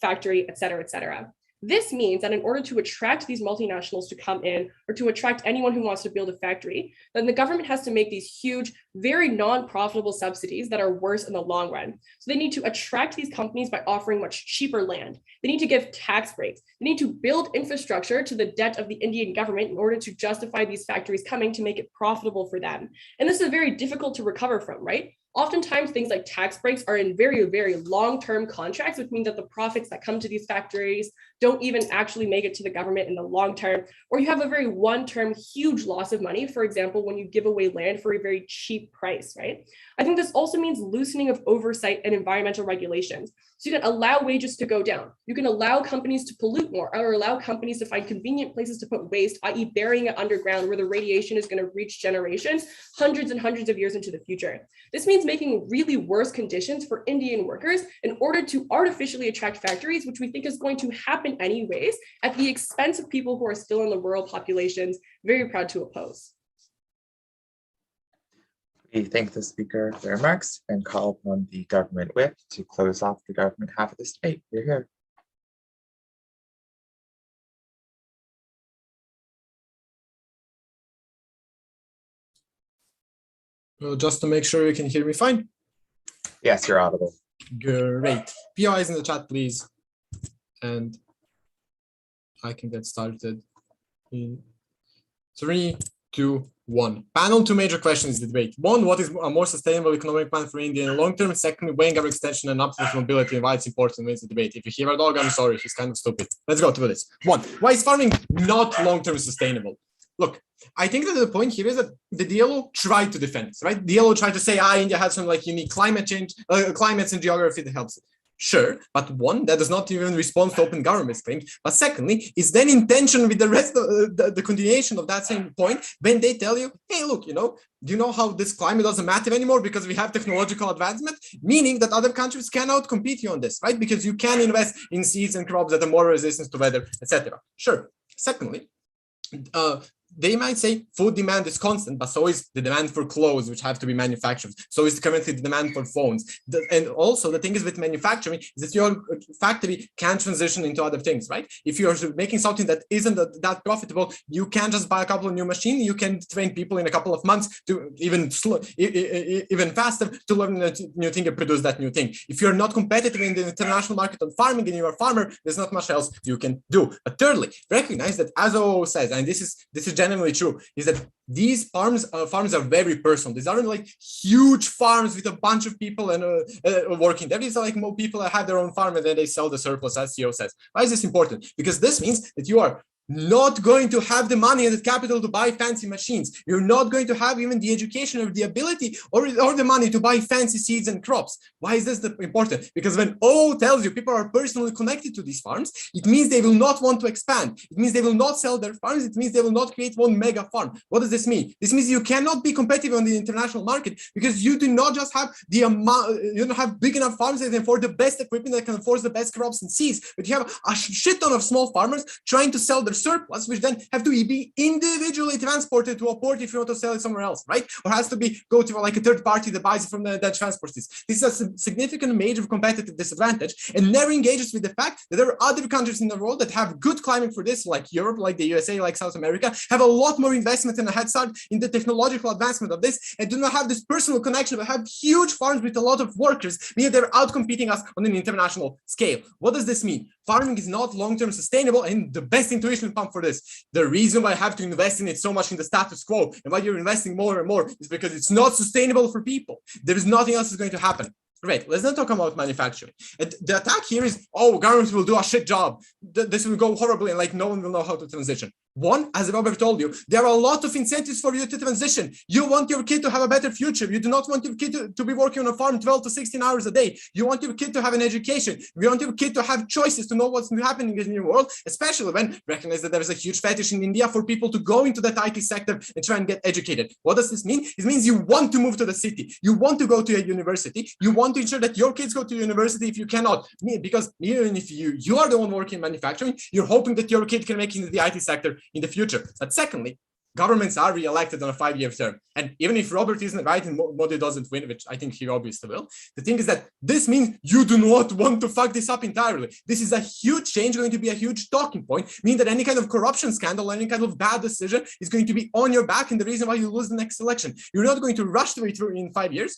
factory, et cetera, et cetera. This means that in order to attract these multinationals to come in, or to attract anyone who wants to build a factory, then the government has to make these huge, very non-profitable subsidies that are worse in the long run. So they need to attract these companies by offering much cheaper land. They need to give tax breaks. They need to build infrastructure to the debt of the Indian government in order to justify these factories coming to make it profitable for them. And this is very difficult to recover from, right? Oftentimes, things like tax breaks are in very, very long-term contracts, which means that the profits that come to these factories don't even actually make it to the government in the long term, or you have a very one-term huge loss of money, for example, when you give away land for a very cheap price, right? I think this also means loosening of oversight and environmental regulations. So you can allow wages to go down. You can allow companies to pollute more, or allow companies to find convenient places to put waste, i.e. burying it underground where the radiation is going to reach generations, hundreds and hundreds of years into the future. This means making really worse conditions for Indian workers in order to artificially attract factories, which we think is going to happen anyways, at the expense of people who are still in the rural populations, very proud to oppose. We thank the speaker for their remarks and call upon the government whip to close off the government half of this debate. You're here. Well, just to make sure you can hear me fine. Yes, you're audible. Great. PIs in the chat, please. And I can get started in 3, 2, 1. Panel, 2 major questions in the debate. 1, what is a more sustainable economic plan for India in the long term? Secondly, weighing our extension and upward mobility and why it's important wins the debate. If you hear a dog, I'm sorry, he's kind of stupid. Let's go through this. 1, why is farming not long-term sustainable? Look, I think that the point here is that the DLO tried to defend this, right? DLO tried to say, India has some like unique climate change, climates and geography that helps it. Sure, but 1, that does not even respond to open government's claim. But secondly, is then in tension with the rest of the continuation of that same point when they tell you, hey, look, do you know how this climate doesn't matter anymore because we have technological advancement? Meaning that other countries cannot compete you on this, right? Because you can invest in seeds and crops that are more resistant to weather, etc. Sure. Secondly, they might say food demand is constant, but so is the demand for clothes, which have to be manufactured. So is currently the demand for phones. And also the thing is with manufacturing is that your factory can transition into other things, right? If you're making something that isn't that profitable, you can just buy a couple of new machines. You can train people in a couple of months to even faster to learn a new thing and produce that new thing. If you're not competitive in the international market on farming and you're a farmer, there's not much else you can do. But thirdly, recognize that as OO says, and this is genuinely true, is that these farms are very personal. These aren't like huge farms with a bunch of people and working there. These are like more people that have their own farm and then they sell the surplus, as CEO says. Why is this important? Because this means that you are not going to have the money and the capital to buy fancy machines. You're not going to have even the education or the ability or the money to buy fancy seeds and crops. Why is this important? Because when O tells you people are personally connected to these farms, it means they will not want to expand. It means they will not sell their farms. It means they will not create one mega farm. What does this mean? This means you cannot be competitive on the international market because you do not just have the amount, you don't have big enough farms that can afford the best equipment that can afford the best crops and seeds, but you have a shit ton of small farmers trying to sell their surplus, which then have to be individually transported to a port if you want to sell it somewhere else, right? Or has to go to like a third party that buys it from that transports this. This is a significant major competitive disadvantage and never engages with the fact that there are other countries in the world that have good climate for this, like Europe, like the USA, like South America, have a lot more investment and a head start in the technological advancement of this and do not have this personal connection, but have huge farms with a lot of workers, meaning they're outcompeting us on an international scale. What does this mean? Farming is not long-term sustainable, and the best intuition pump for this, the reason why I have to invest in it so much in the status quo and why you're investing more and more is because it's not sustainable for people. There is nothing else is going to happen. Great, let's not talk about manufacturing. The attack here is, government will do a shit job. This will go horribly and like no one will know how to transition. One, as Robert told you, there are a lot of incentives for you to transition. You want your kid to have a better future. You do not want your kid to be working on a farm 12 to 16 hours a day. You want your kid to have an education. You want your kid to have choices, to know what's happening in your world, especially when recognize that there is a huge fetish in India for people to go into that IT sector and try and get educated. What does this mean? It means you want to move to the city. You want to go to a university. You want to ensure that your kids go to university if you cannot. Because even if you are the one working in manufacturing, you're hoping that your kid can make it into the IT sector in the future. But secondly, governments are re-elected on a 5-year term. And even if Robert isn't right and Modi doesn't win, which I think he obviously will, the thing is that this means you do not want to fuck this up entirely. This is a huge change, going to be a huge talking point, meaning that any kind of corruption scandal, any kind of bad decision is going to be on your back and the reason why you lose the next election. You're not going to rush the way through in 5 years.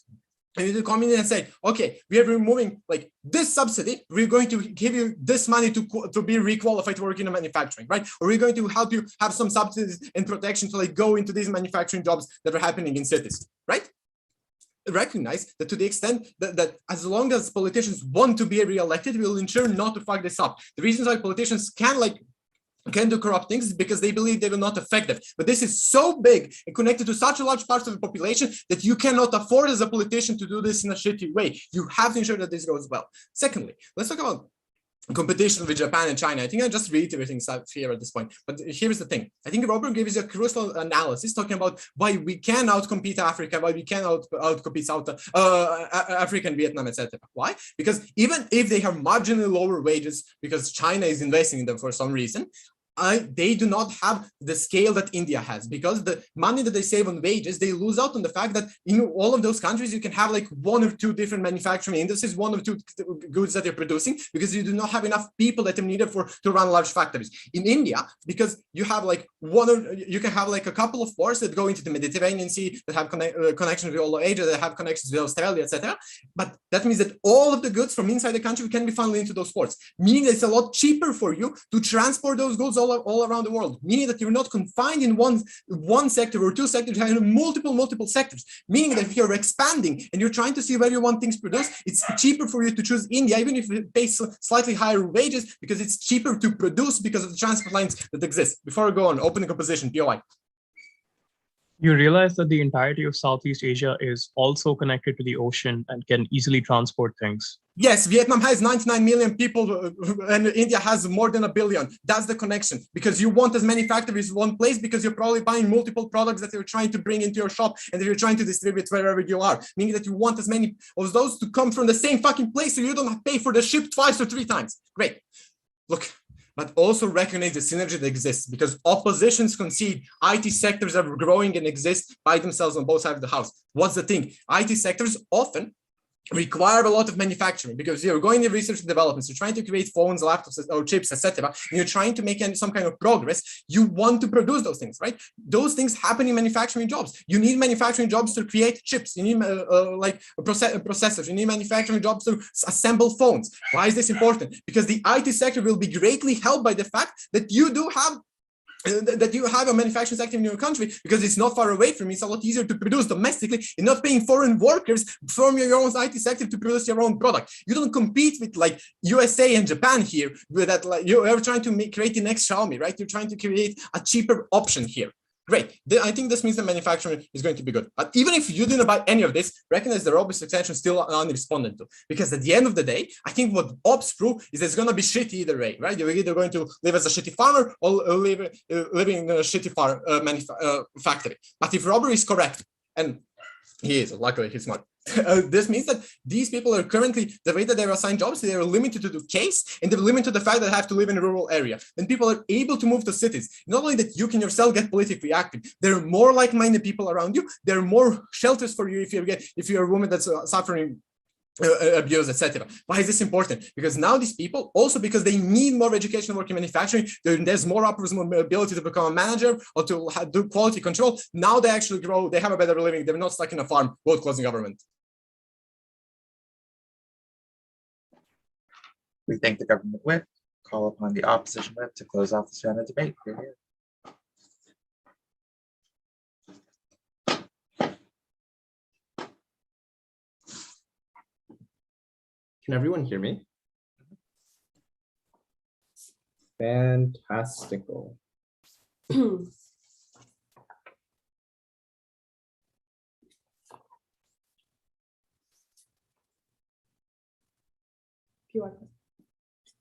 And you come in and say, okay, we are removing like this subsidy. We're going to give you this money to be requalified to work in manufacturing, right? Or we're going to help you have some subsidies and protection to like go into these manufacturing jobs that are happening in cities, right? Recognize that to the extent that as long as politicians want to be re-elected, we will ensure not to fuck this up. The reasons why politicians can do corrupt things is because they believe they will not effective. But this is so big and connected to such a large part of the population that you cannot afford as a politician to do this in a shitty way. You have to ensure that this goes well. Secondly, let's talk about competition with Japan and China. I think I'm just reiterating stuff here at this point. But here's the thing. I think Robert gives you a crucial analysis talking about why we can outcompete Africa, why we can outcompete South Africa and Vietnam, etc. Why? Because even if they have marginally lower wages, because China is investing in them for some reason, they do not have the scale that India has, because the money that they save on wages, they lose out on the fact that in all of those countries, you can have like 1 or 2 different manufacturing industries, 1 or 2 goods that you're producing, because you do not have enough people that are needed to run large factories. In India, because you have like you can have like a couple of ports that go into the Mediterranean Sea, that have connections with all of Asia, that have connections with Australia, etc. But that means that all of the goods from inside the country can be funneled into those ports, meaning that it's a lot cheaper for you to transport those goods all around the world, meaning that you're not confined in one sector or 2 sectors, you have multiple sectors, meaning that if you're expanding and you're trying to see where you want things produced, it's cheaper for you to choose India, even if it pays slightly higher wages, because it's cheaper to produce because of the transport lines that exist. Before I go on, opening a position, POI. You realize that the entirety of Southeast Asia is also connected to the ocean and can easily transport things. Yes, Vietnam has 99 million people and India has more than 1 billion. That's the connection, because you want as many factories in one place, because you're probably buying multiple products that you're trying to bring into your shop and that you're trying to distribute wherever you are, meaning that you want as many of those to come from the same fucking place so you don't pay for the ship 2 or 3 times. Great. Look, but also recognize the synergy that exists, because oppositions concede IT sectors are growing and exist by themselves on both sides of the house. What's the thing? IT sectors often require a lot of manufacturing, because you're going in research and development, you're trying to create phones, laptops, or chips, etc. And you're trying to make some kind of progress. You want to produce those things, right? Those things happen in manufacturing jobs. You need manufacturing jobs to create chips. You need processors. You need manufacturing jobs to assemble phones. Why is this important? Because the IT sector will be greatly helped by the fact that you have a manufacturing sector in your country, because it's not far away from you. It's a lot easier to produce domestically and not paying foreign workers from your own IT sector to produce your own product. You don't compete with like USA and Japan here, with that like you're trying to create the next Xiaomi, right? You're trying to create a cheaper option here. Great. I think this means the manufacturing is going to be good. But even if you didn't buy any of this, recognize the robust extension still unresponded to. Because at the end of the day, I think what ops prove is that it's going to be shitty either way, right? You're either going to live as a shitty farmer or living in a shitty factory. But if Robert is correct, and he is, luckily he's smart, this means that these people are currently, the way that they're assigned jobs, they are limited to the case, and they're limited to the fact that they have to live in a rural area. Then people are able to move to cities. Not only that you can yourself get politically active, there are more like-minded people around you. There are more shelters for you if you're a woman that's suffering abuse, etc. Why is this important? Because now these people, also because they need more education work in manufacturing, there's more upwards mobility to become a manager or to do quality control. Now they actually grow, they have a better living, they're not stuck in a farm, vote closing government. We thank the government whip, call upon the opposition whip to close off the Senate debate. Hear, hear. Can everyone hear me? Fantastical.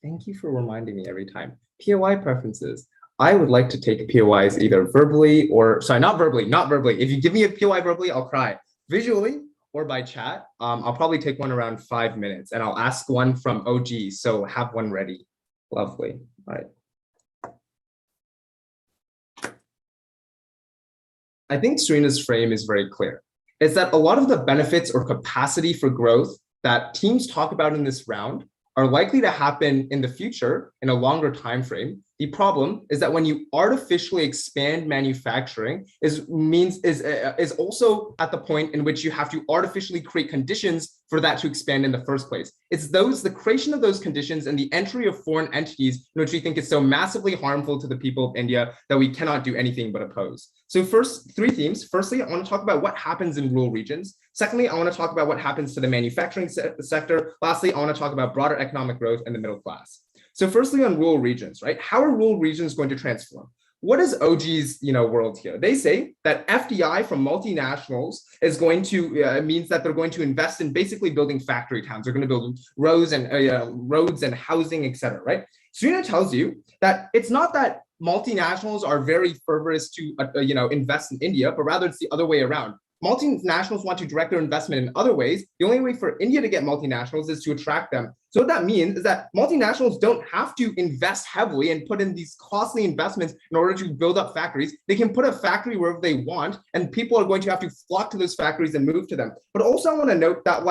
Thank you for reminding me every time. POI preferences. I would like to take POIs either verbally or, sorry, not verbally. If you give me a POI verbally, I'll cry. Visually or by chat, I'll probably take one around 5 minutes, and I'll ask one from OG, so have one ready. Lovely. All right. I think Serena's frame is very clear. It's that a lot of the benefits or capacity for growth that teams talk about in this round are likely to happen in the future in a longer time frame. The problem is that when you artificially expand manufacturing is also at the point in which you have to artificially create conditions for that to expand in the first place. It's the creation of those conditions and the entry of foreign entities in which we think is so massively harmful to the people of India that we cannot do anything but oppose. So first, three themes. Firstly, I want to talk about what happens in rural regions. Secondly, I want to talk about what happens to the manufacturing sector. Lastly, I want to talk about broader economic growth and the middle class. So firstly, on rural regions, right? How are rural regions going to transform? What is OG's world here? They say that FDI from multinationals is going to means that they're going to invest in basically building factory towns. They're going to build roads and housing, etc. Right? Serena tells you that it's not that multinationals are very fervorous to invest in India, but rather it's the other way around. Multinationals want to direct their investment in other ways. The only way for India to get multinationals is to attract them. So what that means is that multinationals don't have to invest heavily and put in these costly investments in order to build up factories. They can put a factory wherever they want, and people are going to have to flock to those factories and move to them. But also I want to note that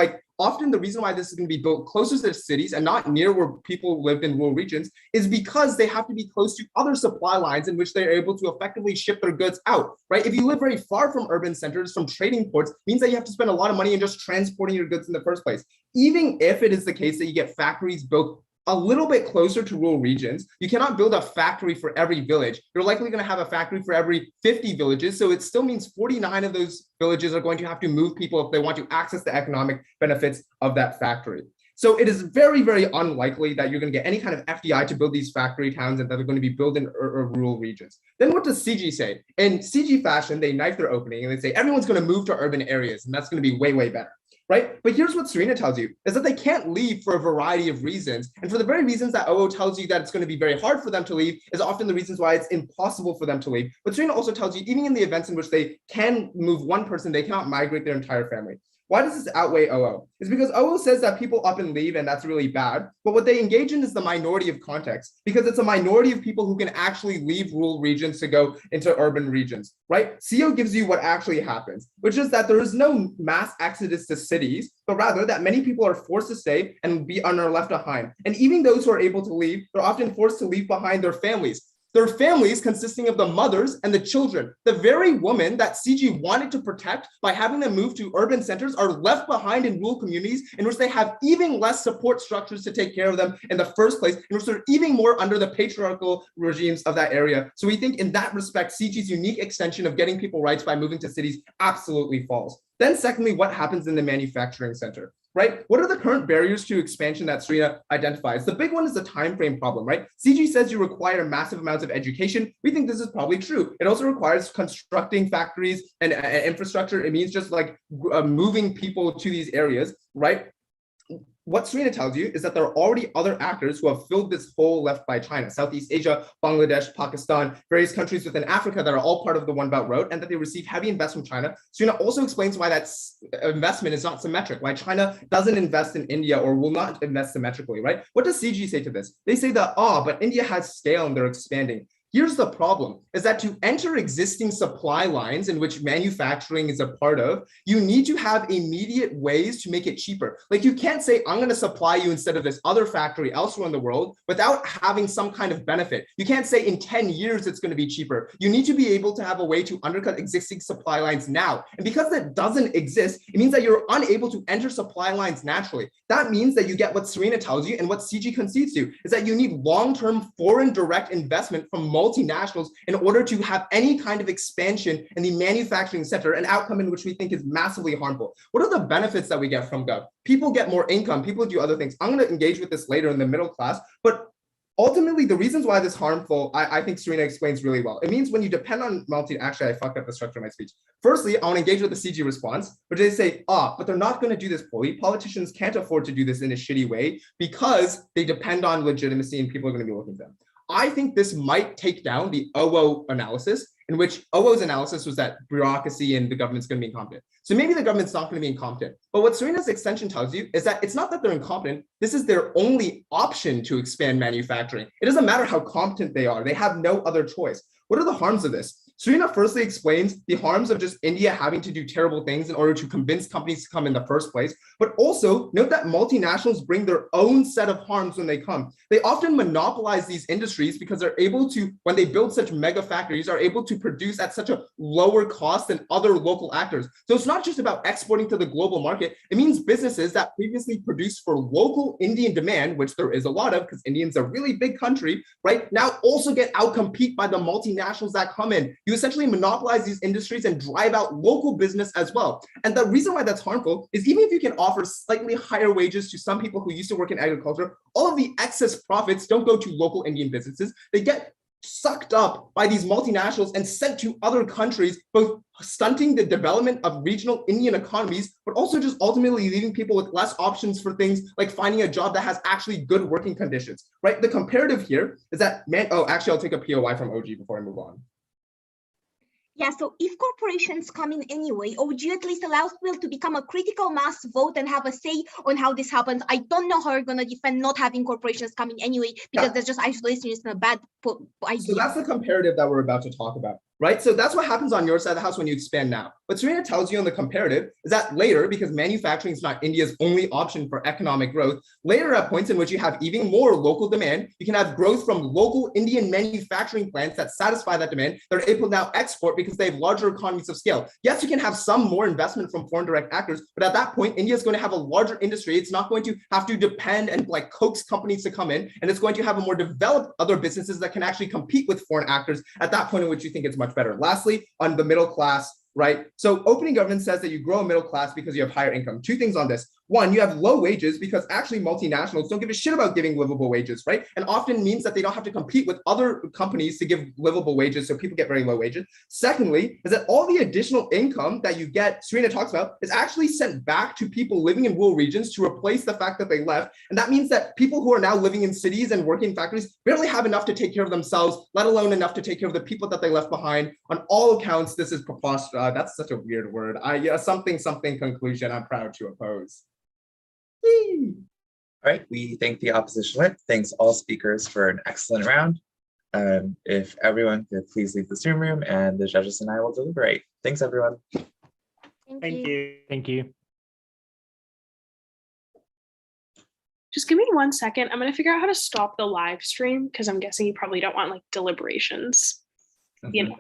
often the reason why this is going to be built closer to cities and not near where people live in rural regions is because they have to be close to other supply lines in which they're able to effectively ship their goods out, right? If you live very far from urban centers, from trading ports, means that you have to spend a lot of money in just transporting your goods in the first place. Even if it is the case that you get factories built a little bit closer to rural regions, you cannot build a factory for every village. You're likely going to have a factory for every 50 villages. So it still means 49 of those villages are going to have to move people if they want to access the economic benefits of that factory. So it is very, very unlikely that you're going to get any kind of FDI to build these factory towns and that they're going to be built in rural regions. Then what does CG say? In CG fashion, they knife their opening and they say everyone's going to move to urban areas and that's going to be way, way better. Right? But here's what Serena tells you, is that they can't leave for a variety of reasons. And for the very reasons that OO tells you that it's going to be very hard for them to leave is often the reasons why it's impossible for them to leave. But Serena also tells you, even in the events in which they can move one person, they cannot migrate their entire family. Why does this outweigh OO? It's because OO says that people up and leave and that's really bad. But what they engage in is the minority of context, because it's a minority of people who can actually leave rural regions to go into urban regions, right? CO gives you what actually happens, which is that there is no mass exodus to cities, but rather that many people are forced to stay and are left behind. And even those who are able to leave, they're often forced to leave behind their families. Their families consisting of the mothers and the children. The very women that CG wanted to protect by having them move to urban centers are left behind in rural communities in which they have even less support structures to take care of them in the first place, in which they're even more under the patriarchal regimes of that area. So we think in that respect, CG's unique extension of getting people rights by moving to cities absolutely falls. Then secondly, what happens in the manufacturing center? Right? What are the current barriers to expansion that Serena identifies? The big one is the time frame problem, right? CG says you require massive amounts of education. We think this is probably true. It also requires constructing factories and infrastructure. It means just moving people to these areas, right? What Serena tells you is that there are already other actors who have filled this hole left by China, Southeast Asia, Bangladesh, Pakistan, various countries within Africa that are all part of the One Belt Road, and that they receive heavy investment from China. Serena also explains why that investment is not symmetric, why China doesn't invest in India or will not invest symmetrically, right? What does CG say to this? They say that, but India has scale and they're expanding. Here's the problem, is that to enter existing supply lines in which manufacturing is a part of, you need to have immediate ways to make it cheaper. Like you can't say, I'm going to supply you instead of this other factory elsewhere in the world without having some kind of benefit. You can't say in 10 years it's going to be cheaper. You need to be able to have a way to undercut existing supply lines now. And because that doesn't exist, it means that you're unable to enter supply lines naturally. That means that you get what Serena tells you and what CG concedes to, is that you need long-term foreign direct investment from multinationals in order to have any kind of expansion in the manufacturing sector, an outcome in which we think is massively harmful. What are the benefits that we get from Gov? People get more income, people do other things. I'm going to engage with this later in the middle class, but ultimately, the reasons why this is harmful, I think Serena explains really well. It means when you depend on actually, I fucked up the structure of my speech. Firstly, I want to engage with the CG response, which they say, but they're not going to do this poorly. Politicians can't afford to do this in a shitty way because they depend on legitimacy and people are going to be looking at them. I think this might take down the OO analysis, in which OO's analysis was that bureaucracy and the government's going to be incompetent. So maybe the government's not going to be incompetent. But what Serena's extension tells you is that it's not that they're incompetent. This is their only option to expand manufacturing. It doesn't matter how competent they are. They have no other choice. What are the harms of this? Serena firstly explains the harms of just India having to do terrible things in order to convince companies to come in the first place. But also note that multinationals bring their own set of harms when they come. They often monopolize these industries because they're able to, when they build such mega factories, are able to produce at such a lower cost than other local actors. So it's not just about exporting to the global market. It means businesses that previously produced for local Indian demand, which there is a lot of because India's a really big country, right? Now also get outcompete by the multinationals that come in. You essentially monopolize these industries and drive out local business as well. And the reason why that's harmful is even if you can offer slightly higher wages to some people who used to work in agriculture, all of the excess profits don't go to local Indian businesses. They get sucked up by these multinationals and sent to other countries, both stunting the development of regional Indian economies, but also just ultimately leaving people with less options for things like finding a job that has actually good working conditions, right? The comparative here is that, actually, I'll take a POI from OG before I move on. Yeah, so if corporations come in anyway, OG at least allows people to become a critical mass vote and have a say on how this happens. I don't know how you're going to defend not having corporations coming anyway, because there's just isolationism, a bad idea. So that's the comparative that we're about to talk about, right? So that's what happens on your side of the house when you expand now. What Serena tells you on the comparative is that later, because manufacturing is not India's only option for economic growth, later at points in which you have even more local demand, you can have growth from local Indian manufacturing plants that satisfy that demand. They're able to now export because they have larger economies of scale. Yes, you can have some more investment from foreign direct actors, but at that point, India is going to have a larger industry. It's not going to have to depend and like coax companies to come in, and it's going to have a more developed other businesses that can actually compete with foreign actors at that point in which you think it's much better. Lastly, on the middle class, right? So opening government says that you grow a middle class because you have higher income. Two things on this. One, you have low wages because actually multinationals don't give a shit about giving livable wages, right? And often means that they don't have to compete with other companies to give livable wages, so people get very low wages. Secondly, is that all the additional income that you get, Serena talks about, is actually sent back to people living in rural regions to replace the fact that they left. And that means that people who are now living in cities and working in factories barely have enough to take care of themselves, let alone enough to take care of the people that they left behind. On all accounts, this is preposterous. That's such a weird word. Something conclusion I'm proud to oppose. All right, we thank the opposition win. Thanks all speakers for an excellent round. If everyone could please leave the Zoom room and the judges and I will deliberate. Thanks, everyone. Thank you. Thank you. Just give me 1 second. I'm going to figure out how to stop the live stream because I'm guessing you probably don't want like deliberations. You know.